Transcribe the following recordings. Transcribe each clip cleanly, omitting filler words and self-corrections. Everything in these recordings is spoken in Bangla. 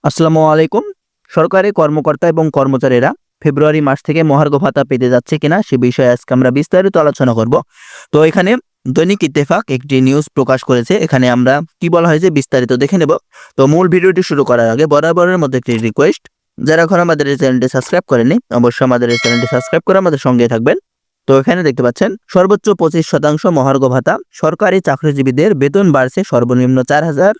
আসসালামু আলাইকুম। সরকারি কর্মকর্তা এবং কর্মচারীরা ফেব্রুয়ারি মাস থেকে মহার্ঘ ভাতা পেতে যাচ্ছে কিনা সে বিষয়ে আজকে আমরা বিস্তারিত আলোচনা করব। তো এখানে দৈনিক ইত্তেফাক একটি নিউজ প্রকাশ করেছে। এখানে আমরা কি বলা হয়েছে বিস্তারিত দেখে নেব। তো মূল ভিডিওটি শুরু করার আগে বরাবরের মধ্যে একটি রিকোয়েস্ট, যারা এখন আমাদের এই চ্যানেলটি সাবস্ক্রাইব করেনি অবশ্যই আমাদের এই চ্যানেলটি সাবস্ক্রাইব করে আমাদের সঙ্গে থাকবেন। তো এখানে দেখতে পাচ্ছেন সর্বোচ্চ 25% মহার্ঘ ভাতা, সরকারি চাকরিজীবীদের বেতন বাড়ছে সর্বনিম্ন 4,000।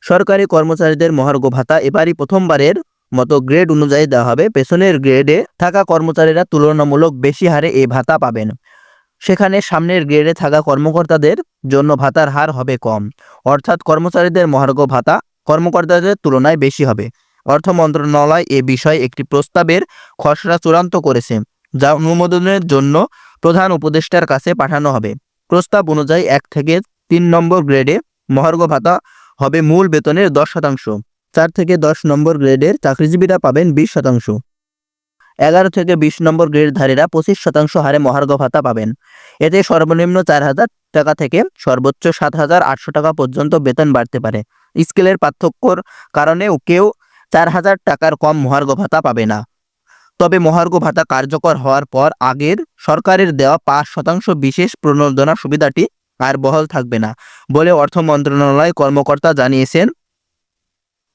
সরকারি কর্মচারীদের মহার্ঘ ভাতা এবারই প্রথমবারের মতো গ্রেড অনুযায়ী দেওয়া হবে। পেছনের গ্রেডে থাকা কর্মচারীরা তুলনামূলক বেশি হারে এই ভাতা পাবেন, সেখানে সামনের গ্রেডে থাকা কর্মকর্তাদের জন্য ভাতার হার হবে কম। অর্থাৎ কর্মচারীদের মহার্ঘ ভাতা কর্মকর্তাদের তুলনায় বেশি হবে। অর্থ মন্ত্রণালয় এ বিষয়ে একটি প্রস্তাবের খসড়া চূড়ান্ত করেছে, যা অনুমোদনের জন্য প্রধান উপদেষ্টার কাছে পাঠানো হবে। প্রস্তাব অনুযায়ী 1 থেকে 3 নম্বর গ্রেডে মহার্ঘ ভাতা হবে মূল বেতনের 10%। 4 থেকে 10 নম্বর গ্রেডের চাকরিজীবীরা পাবেন 20%। 11 থেকে 20 নম্বর গ্রেডধারীরা 25% হারে মহার্ঘ ভাতা পাবেন। এতে সর্বনিম্ন 4,000 টাকা থেকে সর্বোচ্চ 7,800 টাকা পর্যন্ত বেতন বাড়তে পারে। স্কেলের পার্থক্যর কারণে কেউ 4,000 টাকার কম মহার্ঘ ভাতা পাবে না। তবে মহার্ঘ ভাতা কার্যকর হওয়ার পর আগের সরকারের দেওয়া 5% বিশেষ প্রণোদনা সুবিধাটি আর বহাল থাকবে না বলে অর্থ মন্ত্রণালয় কর্মকর্তা জানিয়েছেন।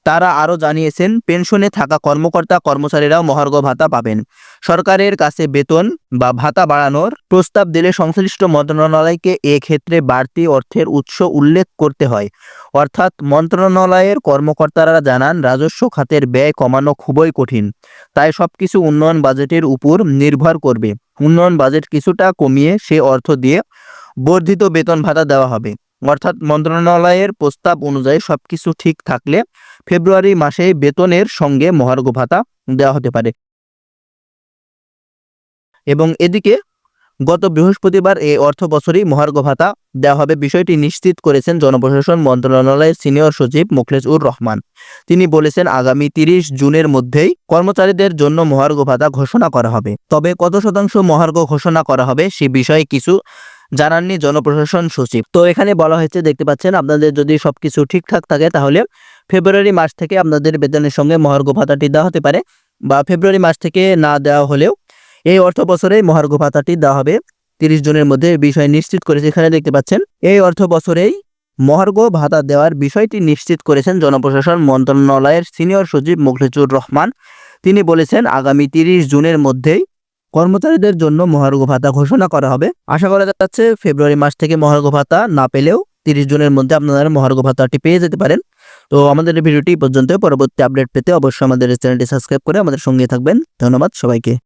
তারা আরও জানিয়েছেন, পেনশনে থাকা কর্মকর্তা কর্মচারীরাও মহার্ঘ ভাতা পাবেন। সরকারের কাছে বেতন বা ভাতা বাড়ানোর প্রস্তাব দিলে সংশ্লিষ্ট মন্ত্রণালয়কে ক্ষেত্রে বাড়তি অর্থের উৎস উল্লেখ করতে হয়। অর্থাৎ মন্ত্রণালয়ের কর্মকর্তারা জানান, রাজস্ব খাতের ব্যয় কমানো খুবই কঠিন, তাই সবকিছু উন্নয়ন বাজেটের উপর নির্ভর করবে। উন্নয়ন বাজেট কিছুটা কমিয়ে সে অর্থ দিয়ে বর্ধিত বেতন ভাতা দেওয়া হবে। অর্থাৎ মন্ত্রণালয়ের প্রস্তাব অনুযায়ী সবকিছু ঠিক থাকলে ফেব্রুয়ারি মাসে বেতনের সঙ্গে মহার্ঘ ভাতা দেওয়া হতে পারে। এবং এদিকে গত বৃহস্পতিবার এই অর্থ বছরেই মহার্ঘ ভাতা দেওয়া হবে বিষয়টি নিশ্চিত করেছেন জনপ্রশাসন মন্ত্রণালয়ের সিনিয়র সচিব মোখলেছুর রহমান। তিনি বলেছেন, আগামী 30 জুনের মধ্যেই কর্মচারীদের জন্য মহার্ঘ ভাতা ঘোষণা করা হবে। তবে কত শতাংশ মহার্ঘ ঘোষণা করা হবে সে বিষয়ে কিছু জানাননি জনপ্রশাসন সচিব। তো এখানে বলা হয়েছে, দেখতে পাচ্ছেন, আপনাদের যদি সবকিছু ঠিকঠাক থাকে তাহলে ফেব্রুয়ারি মাস থেকে আপনাদের বেতনের সঙ্গে মহার্ঘ ভাতাটি দেওয়া হতে পারে, বা ফেব্রুয়ারি মাস থেকে না দেওয়া হলেও এই অর্থ বছরে মহার্ঘ ভাতাটি দেওয়া হবে 30 জুনের মধ্যে। বিষয় নিশ্চিত করেছে, এখানে দেখতে পাচ্ছেন এই অর্থ বছরেই মহার্ঘ ভাতা দেওয়ার বিষয়টি নিশ্চিত করেছেন জনপ্রশাসন মন্ত্রণালয়ের সিনিয়র সচিব মোখলেছুর রহমান। তিনি বলেছেন, আগামী 30 জুনের মধ্যেই কর্মচারীদের জন্য মহার্ঘ ভাতা ঘোষণা করা হবে। আশা করা যাচ্ছে ফেব্রুয়ারি মাস থেকে মহার্ঘ ভাতা না পেলেও 30 জুনের মধ্যে আপনারা মহার্ঘ ভাতাটি পেয়ে যেতে পারেন। তো আমাদের এই ভিডিওটি পর্যন্ত। পরবর্তী আপডেট পেতে অবশ্যই আমাদের চ্যানেলটি সাবস্ক্রাইব করে আমাদের সঙ্গে থাকবেন। ধন্যবাদ সবাইকে।